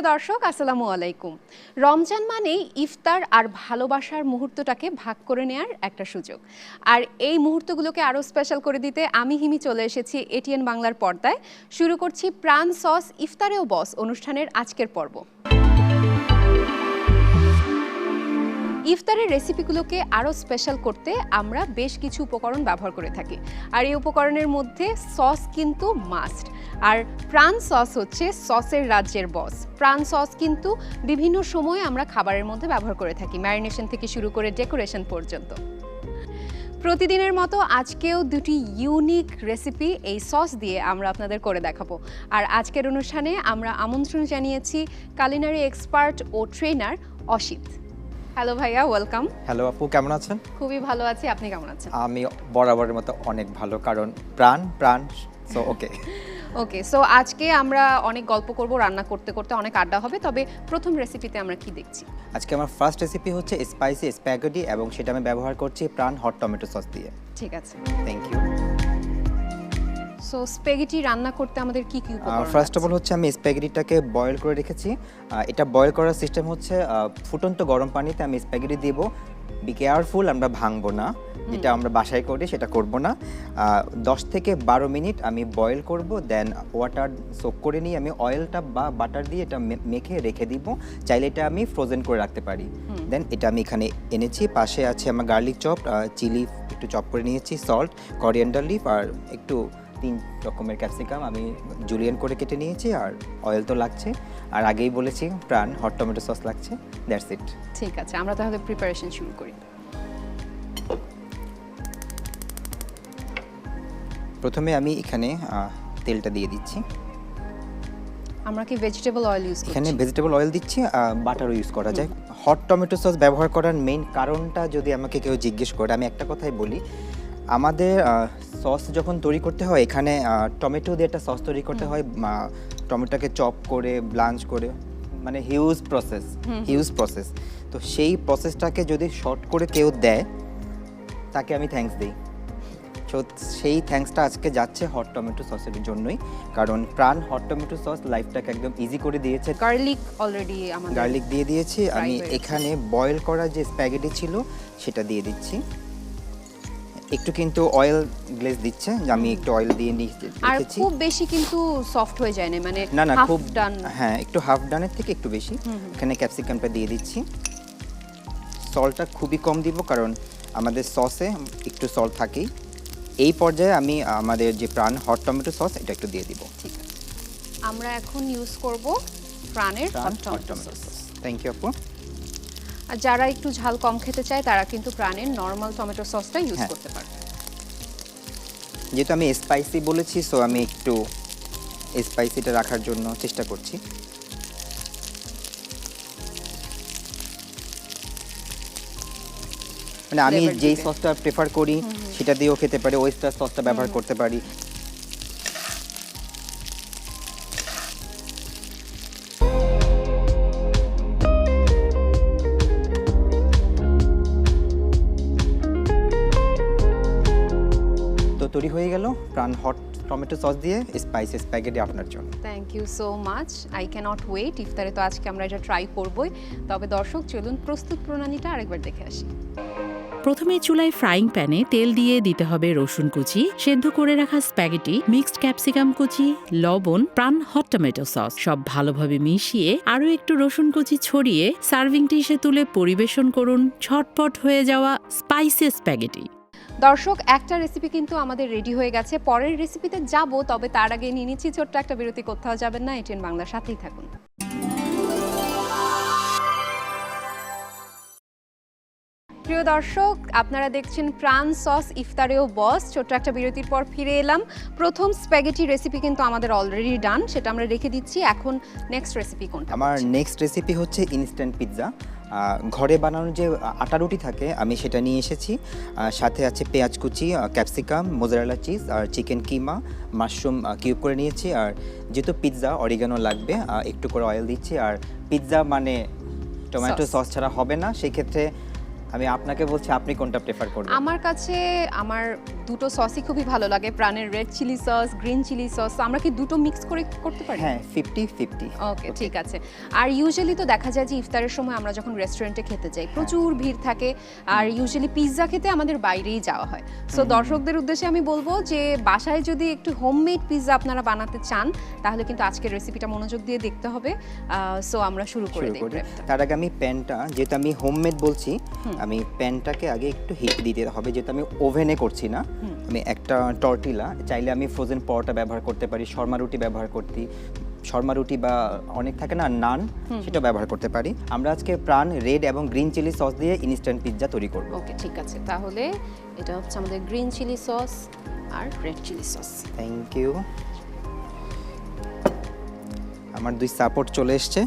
প্রিয় দর্শক আসসালামু আলাইকুম। রমজান মানেই ইফতার আর ভালোবাসার মুহূর্তটাকে ভাগ করে নেওয়ার একটা সুযোগ। আর এই মুহূর্তগুলোকে আরও স্পেশাল করে দিতে আমি হিমি চলে এসেছি এটিএন বাংলার পর্দায়। শুরু করছি প্রাণ সস ইফতারেও বস অনুষ্ঠানের আজকের পর্ব। ইফতারের রেসিপিগুলোকে আরও স্পেশাল করতে আমরা বেশ কিছু উপকরণ ব্যবহার করে থাকি, আর এই উপকরণের মধ্যে সস কিন্তু মাস্ট। আর প্রাণ সস হচ্ছে সসের রাজ্যের বস। প্রাণ সস কিন্তু বিভিন্ন সময় আমরা খাবারের মধ্যে ব্যবহার করে থাকি, ম্যারিনেশন থেকে শুরু করে ডেকোরেশন পর্যন্ত। প্রতিদিনের মতো আজকেও দুটি ইউনিক রেসিপি এই সস দিয়ে আমরা আপনাদের করে দেখাবো। আর আজকের অনুষ্ঠানে আমরা আমন্ত্রণ জানিয়েছি কুলিনারি এক্সপার্ট ও ট্রেনার অসিত। হ্যালো ভাইয়া, ওয়েলকাম। হ্যালো আপু, কেমন আছেন? খুবই ভালো আছি, আপনি কেমন আছেন? আমি বরাবরের মতো অনেক ভালো, কারণ প্রাণ সো ওকে সো আজকে আমরা অনেক গল্প করব, রান্না করতে করতে অনেক আড্ডা হবে। তবে প্রথম রেসিপিতে আমরা কি দেখছি? আজকে আমার ফার্স্ট রেসিপি হচ্ছে স্পাইসি স্প্যাগেটি, এবং সেটা আমি ব্যবহার করছি প্রাণ হট টমেটো সস দিয়ে। ঠিক আছে, থ্যাংক ইউ। সো স্প্যাগেটি রান্না করতে আমাদের কি কি উপকরণ? ফার্স্ট অফ অল হচ্ছে আমি স্প্যাগেটিটাকে বয়েল করে রেখেছি। এটা বয়েল করার সিস্টেম হচ্ছে ফুটন্ত গরম পানিতে আমি স্প্যাগেটি দেব। বি কেয়ারফুল, আমরা ভাঙবো না, যেটা আমরা বাসায় করি সেটা করব না। 10 থেকে 12 মিনিট আমি বয়েল করব, দেন ওয়াটার সোক করে নিয়ে আমি অয়েলটা বা বাটার দিয়ে এটা মেখে রেখে দিব। চাইলে এটা আমি ফ্রোজেন করে রাখতে পারি। দেন এটা আমি এখানে এনেছি। পাশে আছে আমার গার্লিক চপ, চিলি একটু চপ করে নিয়েছি, সল্ট, করিয়েন্ডার লিফ, আর একটু 3 রকমের ক্যাপসিকাম আমি জুলিয়ান করে কেটে নিয়েছি। আর অয়েল তো লাগছে, আর আগেই বলেছি প্রাণ হট টমেটো সস লাগছে। That's it. ঠিক আছে, আমরা তাহলে প্রিপারেশন শুরু করি। প্রথমে আমি এখানে তেলটা দিয়ে দিচ্ছি। আমরা কি ভেজিটেবল অয়েল ইউজ করছি? এখানে ভেজিটেবল অয়েল দিচ্ছি, বাটারও ইউজ করা যায়। হট টমেটো সস ব্যবহার করার মেইন কারণটা যদি আমাকে কেউ জিজ্ঞেস করে, আমি একটা কথাই বলি, আমাদের সস যখন তৈরি করতে হয়, এখানে টমেটো দিয়ে একটা সস তৈরি করতে হয়। টমেটোকে চপ করে ব্লাঞ্চ করে, মানে হিউজ প্রসেস। তো সেই প্রসেসটাকে যদি শর্ট করে কেউ দেয়, তাকে আমি থ্যাঙ্কস দিই। তো সেই থ্যাঙ্কসটা আজকে যাচ্ছে হট টমেটো সসের জন্যই, কারণ প্রাণ হট টমেটো সস লাইফটাকে একদম ইজি করে দিয়েছে। গার্লিক দিয়ে দিয়েছি আমি। এখানে বয়েল করা যে স্প্যাগেটি ছিল সেটা দিয়ে দিচ্ছি। একটু কিন্তু অয়েল গ্লেজ দিচ্ছে, আমি একটু অয়েল দিয়ে নিয়েছি। আর খুব বেশি কিন্তু সফট হয়ে যায় না, মানে না হাফ খুব ডান। হ্যাঁ, একটু হাফ ডানের থেকে একটু বেশি। এখানে ক্যাপসিকামটা দিয়ে দিচ্ছি। সল্টটা খুবই কম দিব, কারণ আমাদের সসে একটু সল্ট থাকেই। এই পর্যায়ে আমি আমাদের যে প্রাণ হট টমেটো সস এটা একটু দিয়ে দিব। ঠিক আছে, আমরা এখন ইউজ করব প্রাণের hot tomato sauce. Thank you আপু। আর যারা একটু ঝাল কম খেতে চায় তারা কিন্তু প্রাণের নরমাল টমেটো সসটা ইউজ করতে পারে। যেহেতু আমি স্পাইসি বলেছি, সো আমি একটু স্পাইসিটা রাখার জন্য চেষ্টা করছি। মানে আমি যেই সসটা প্রেফার করি সেটা দিয়েও খেতে পারি, ওয়েস্টার সসটা ব্যবহার করতে পারি। তো তৈরি হয়ে গেল প্রাণ হট টমেটো সস দিয়ে স্পাইসি স্প্যাগেটি আপনার জন্য। Thank you so much, I can't wait. ইফতারে তো আজকে আমরা এটা ট্রাই করবই। তবে দর্শক, চলুন প্রস্তুত প্রণালীটা আরেকবার দেখে আসি। প্রথমে চুলায় ফ্রাইং প্যানে তেল দিয়ে দিতে হবে রসুন কুচি, সেদ্ধ করে রাখা স্প্যাগেটি, মিক্সড ক্যাপসিকাম কুচি, লবণ, প্রাণ হট টমেটো সস সব ভালোভাবে মিশিয়ে আরও একটু রসুন কুচি ছড়িয়ে সার্ভিং ডিশে তুলে পরিবেশন করুন ঝটপট হয়ে যাওয়া স্পাইসি স্প্যাগেটি। দর্শক, একটা রেসিপি কিন্তু আমাদের রেডি হয়ে গেছে, পরের রেসিপিতে যাব। তবে তার আগে নিয়ে নিচ্ছি ছোট্ট একটা বিরতি। কোথাও যাবেন না, এটিএন বাংলার সাথেই থাকুন। প্রিয় দর্শক, আপনারা দেখছেন প্রাণ সস ইফতারেও বস। ছোট্ট একটা বিরতির পর ফিরে এলাম। প্রথম স্প্যাগেটি রেসিপি কিন্তু আমাদের অলরেডি ডান, সেটা আমরা রেখে দিচ্ছি। এখন নেক্সট রেসিপি কোনটা? আমার নেক্সট রেসিপি হচ্ছে ইনস্ট্যান্ট পিৎজা। ঘরে বানানো যে আটা রুটি থাকে আমি সেটা নিয়ে এসেছি। সাথে আছে পেঁয়াজ কুচি, ক্যাপসিকাম, মোজারেলা চিজ, আর চিকেন কিমা, মাশরুম কিউব করে নিয়েছি। আর যেহেতু পিৎজা অরিগানো লাগবে, একটু করে অয়েল দিচ্ছি। আর পিৎজা মানে টমেটো সস ছাড়া হবে না, সেই ক্ষেত্রে আমি আপনাকে বলছি আপনি কোনটা প্রেফার করবেন? আমার কাছে আমার দুটো সসই খুবই ভালো লাগে, প্রাণের red chilli sauce, green chilli sauce. আমরা কি দুটো মিক্স করে করতে পারি? হ্যাঁ, 50-50। ওকে, ঠিক আছে। আর ইউজুয়ালি তো দেখা যায় যে ইফতারের সময় আমরা যখন রেস্টুরেন্টে খেতে যাই প্রচুর ভিড় থাকে, আর ইউজুয়ালি পিৎজা খেতে আমাদের বাইরেই যাওয়া হয়। সো দর্শকদের উদ্দেশ্যে আমি বলবো যে বাসায় যদি একটু হোমমেড পিৎজা আপনারা বানাতে চান তাহলে কিন্তু আজকের রেসিপিটা মনোযোগ দিয়ে দেখতে হবে। সো আমরা শুরু করে দিই। তার আগে আমি প্যানটা, যেহেতু আমি হোমমেড বলছি, আমি প্যানটাকে আগে একটু হিট দিতে হবে, যেহেতু আমি ওভেনে করছি না। আমি একটা টর্টিলা, চাইলে আমি ফ্রোজেন পরোটা ব্যবহার করতে পারি, শর্মা রুটি ব্যবহার করতে, শর্মা রুটি বা অনেক থাকে না নান, সেটা ব্যবহার করতে পারি। আমরা আজকে প্রাণ রেড এবং গ্রিন চিলি সস দিয়ে ইনস্ট্যান্ট পিৎজা তৈরি করব। ওকে, ঠিক আছে। তাহলে এটা হচ্ছে আমাদের গ্রিন চিলি সস আর red chilli sauce. Thank you. আমার 2 সাপোর্ট চলে এসছে,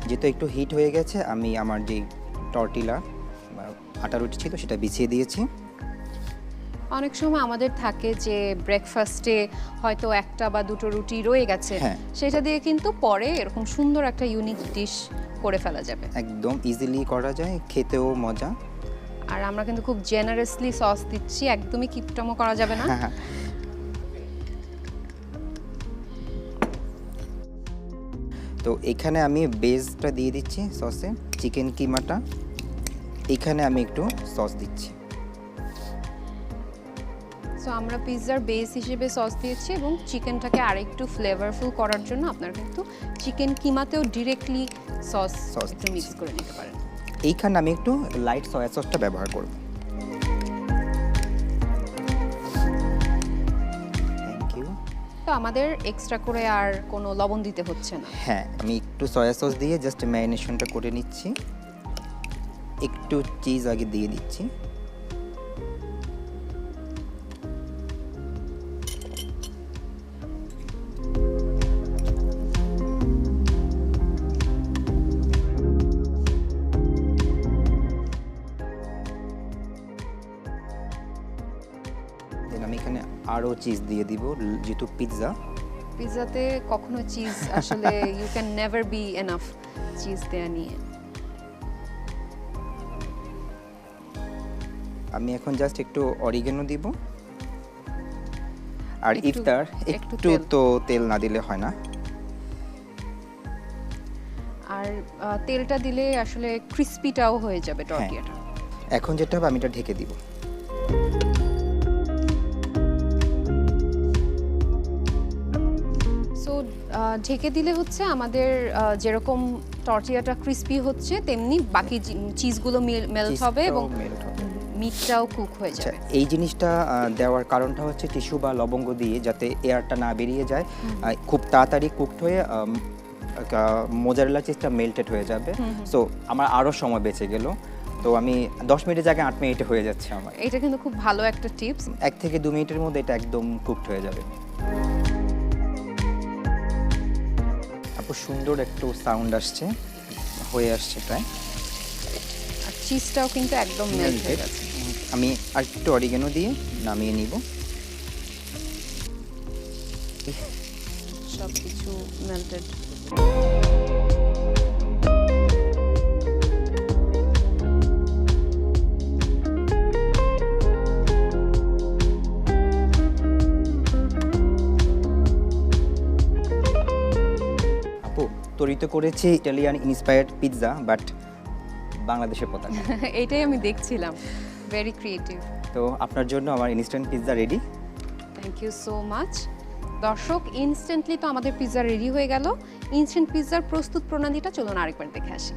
যেহেতু একটু হিট হয়ে গেছে আমি আমার যে টর্টিলা আটা রুটি ছিল সেটা বিছিয়ে দিয়েছি। অনেক সময় আমাদের থাকে যে ব্রেকফাস্টে হয়তো একটা বা দুটো রুটি রয়ে গেছে, সেটা দিয়ে কিন্তু পরে এরকম সুন্দর একটা ইউনিক ডিশ করে ফেলা যাবে। একদম ইজিলি করা যায়, খেতেও মজা। আর আমরা কিন্তু খুব জেনারেসলি সস দিচ্ছি, একদমই কিপটামো করা যাবে না। তো এখানে আমি বেসটা দিয়ে দিচ্ছি সসে, চিকেন কিমাটা এখানে আমি একটু সস দিচ্ছি। সো আমরা পিৎজার বেস হিসেবে সস দিয়েছি এবং চিকেনটাকে আরেকটু ফ্লেভারফুল করার জন্য আপনারা কিন্তু চিকেন কিমাতেও ডিরেক্টলি সস একটু মিক্স করে নিতে পারেন। এইখানে আমি একটু লাইট সয়া সসটা ব্যবহার করব। Thank you. তো আমাদের এক্সট্রা করে আর কোনো লবণ দিতে হচ্ছে না। হ্যাঁ, আমি একটু সয়া সস দিয়ে জাস্ট ম্যারিনেশনটা করে নিচ্ছি। একটু চিজ আগে দিয়ে দিচ্ছি। আমি এখানে আরও চিজ দিয়ে দিব, যেহেতু পিৎজাতে কখনো চিজ আসলে you can never be enough cheese দেয়া নিয়ে। আমি এখন জাস্ট একটু অরিগেনো দিব। আর ইফতার একটু তো তেল না দিলে হয় না। আর তেলটা দিলে আসলে ক্রিস্পিটাও হয়ে যাবে টর্টিয়াটা। এখন যেটা হবে আমি এটা ঢেকে দিব। সো ঢেকে দিলে হচ্ছে আমাদের যেরকম টর্টিয়াটা ক্রিস্পি হচ্ছে তেমনি বাকি চিজগুলো মেল্ট হবে এবং মিটটাও কুক হয়ে যাবে। এই জিনিসটা দেওয়ার কারণটা হচ্ছে টিস্যু বা লবঙ্গ দিয়ে যাতে এয়ারটা না বেরিয়ে যায়, খুব তাড়াতাড়ি কুকড হয়ে মোজারেলা চিজটা মেল্টেড হয়ে যাবে। সো আমার আরও সময় বেঁচে গেল। তো আমি 10 মিনিটের জায়গায় 8 মিনিটে হয়ে যাচ্ছে আমার। এটা কিন্তু খুব ভালো একটা টিপস। 1 থেকে 2 মিনিটের মধ্যে এটা একদম কুকড হয়ে যাবে। আপু সুন্দর একটু সাউন্ড আসছে, হয়ে আসছে প্রায়। আর চিজটাও কিন্তু একদম মেল্ট হয়ে গেছে। আমি আর একটু অরিগেনো দিয়ে নামিয়ে নিব। সব কিছু মেল্টেড। তৈরি তো করেছি ইটালিয়ান ইন্সপায়ার্ড পিৎজা, বাট বাংলাদেশের পতাকা। এটাই আমি দেখছিলাম, ভেরি ক্রিয়েটিভ। তো আপনার জন্য আমার instant pizza ready. Thank you so much. দর্শক, ইনস্ট্যান্টলি তো আমাদের পিৎজা রেডি হয়ে গেল। ইনস্ট্যান্ট পিৎজার প্রস্তুত প্রণালীটা চলুন আরেকবার দেখে আসি।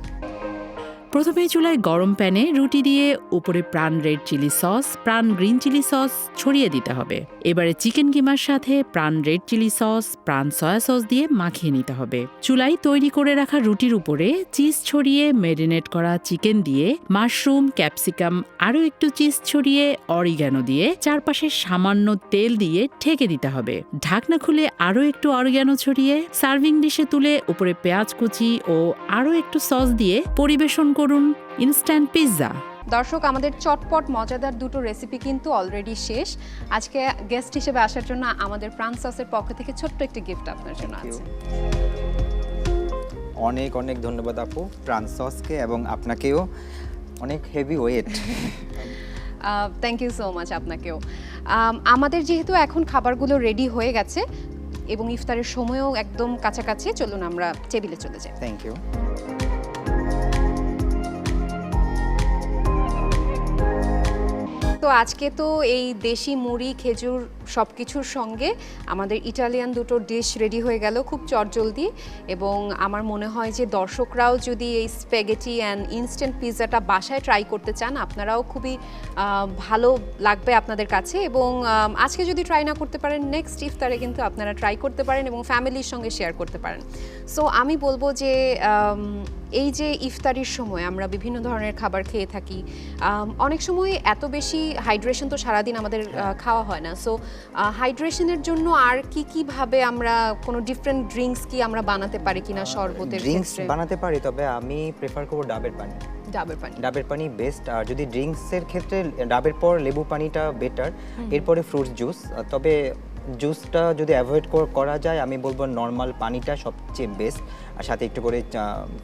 প্রথমে চুলায় গরম প্যানে রুটি দিয়ে উপরে প্রাণ রেড চিলি সস, প্রাণ গ্রিন চিলি সস ছড়িয়ে দিতে হবে। এবারে চিকেন কিমার সাথে প্রাণ রেড চিলি সস, প্রাণ সয়া সস দিয়ে মাখিয়ে নিতে হবে। চুলায় তৈরি করে রাখা রুটির উপরে চিজ ছড়িয়ে ম্যারিনেট করা চিকেন দিয়ে, মাশরুম, ক্যাপসিকাম, আরও একটু চিজ ছড়িয়ে অরিগ্যানো দিয়ে, চারপাশে সামান্য তেল দিয়ে ঢেকে দিতে হবে। ঢাকনা খুলে আরও একটু অরিগ্যানো ছড়িয়ে সার্ভিং ডিশে তুলে উপরে পেঁয়াজ কুচি ও আরও একটু সস দিয়ে পরিবেশন করুন ইনস্ট্যান্ট পিৎজা। দর্শক, আমাদের চটপট মজাদার দুটো রেসিপি কিন্তু অলরেডি শেষ। আজকে গেস্ট হিসেবে আসার জন্য আমাদের প্রাণ সসের পক্ষ থেকে ছোট্ট একটা গিফট আপনার জন্য আছে। অনেক অনেক ধন্যবাদ আপু প্রাণ সসকে, এবং আপনাকেও। অনেক heavy weight. Thank you so much আপনাকেও। আমাদের যেহেতু এখন খাবারগুলো রেডি হয়ে গেছে এবং ইফতারের সময়ও একদম কাছাকাছি, চলুন আমরা টেবিলে চলে যাই। Thank you. তো আজকে তো এই দেশি মুড়ি, খেজুর সব কিছুর সঙ্গে আমাদের ইটালিয়ান দুটো ডিশ রেডি হয়ে গেল খুব চটজলদি। এবং আমার মনে হয় যে দর্শকরাও যদি এই স্প্যাগেটি অ্যান্ড ইনস্ট্যান্ট পিৎজাটা বাসায় ট্রাই করতে চান, আপনারাও খুবই ভালো লাগবে আপনাদের কাছে। এবং আজকে যদি ট্রাই না করতে পারেন, নেক্সট ইফতারে কিন্তু আপনারা ট্রাই করতে পারেন এবং ফ্যামিলির সঙ্গে শেয়ার করতে পারেন। সো আমি বলবো যে এই যে ইফতারির সময় আমরা বিভিন্ন ধরনের খাবার খেয়ে থাকি, অনেক সময় এত বেশি হাইড্রেশন তো সারাদিন আমাদের খাওয়া হয় না। সো হাইড্রেশনের জন্য আর কি ভাবে আমরা কোনো ডিফারেন্ট ড্রিঙ্কস কি আমরা বানাতে পারি কিনা শরবতের ড্রিঙ্কস ক্ষেত্রে? বানাতে পারি, তবে আমি প্রেফার করব ডাবের পানি। ডাবের পানি বেস্ট। আর যদি ড্রিঙ্কসের ক্ষেত্রে ডাবের পর লেবু পানিটা বেটার, এরপরে ফ্রুটস জুস। তবে জুসটা যদি অ্যাভয়েড করা যায়, আমি বলবো নর্মাল পানিটা সবচেয়ে বেস্ট। আর সাথে একটু করে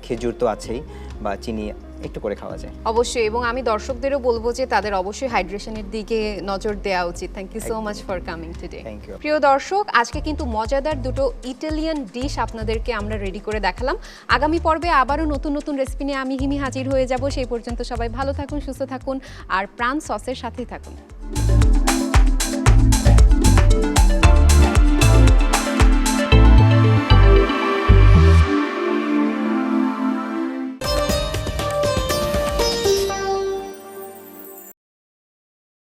খেজুর তো আছেই, বা চিনি একটু করে খাওয়া যায় অবশ্যই। এবং আমি দর্শকদেরও বলবো যে তাদের অবশ্যই হাইড্রেশনের দিকে নজর দেওয়া উচিত। Thank you so much for coming today. Thank you. প্রিয় দর্শক, আজকে কিন্তু মজাদার দুটো ইটালিয়ান ডিশ আপনাদেরকে আমরা রেডি করে দেখালাম। আগামী পর্বে আবারও নতুন নতুন রেসিপি নিয়ে আমি হিমি হাজির হয়ে যাব। সেই পর্যন্ত সবাই ভালো থাকুন, সুস্থ থাকুন আর প্রাণ সসের সাথেই থাকুন।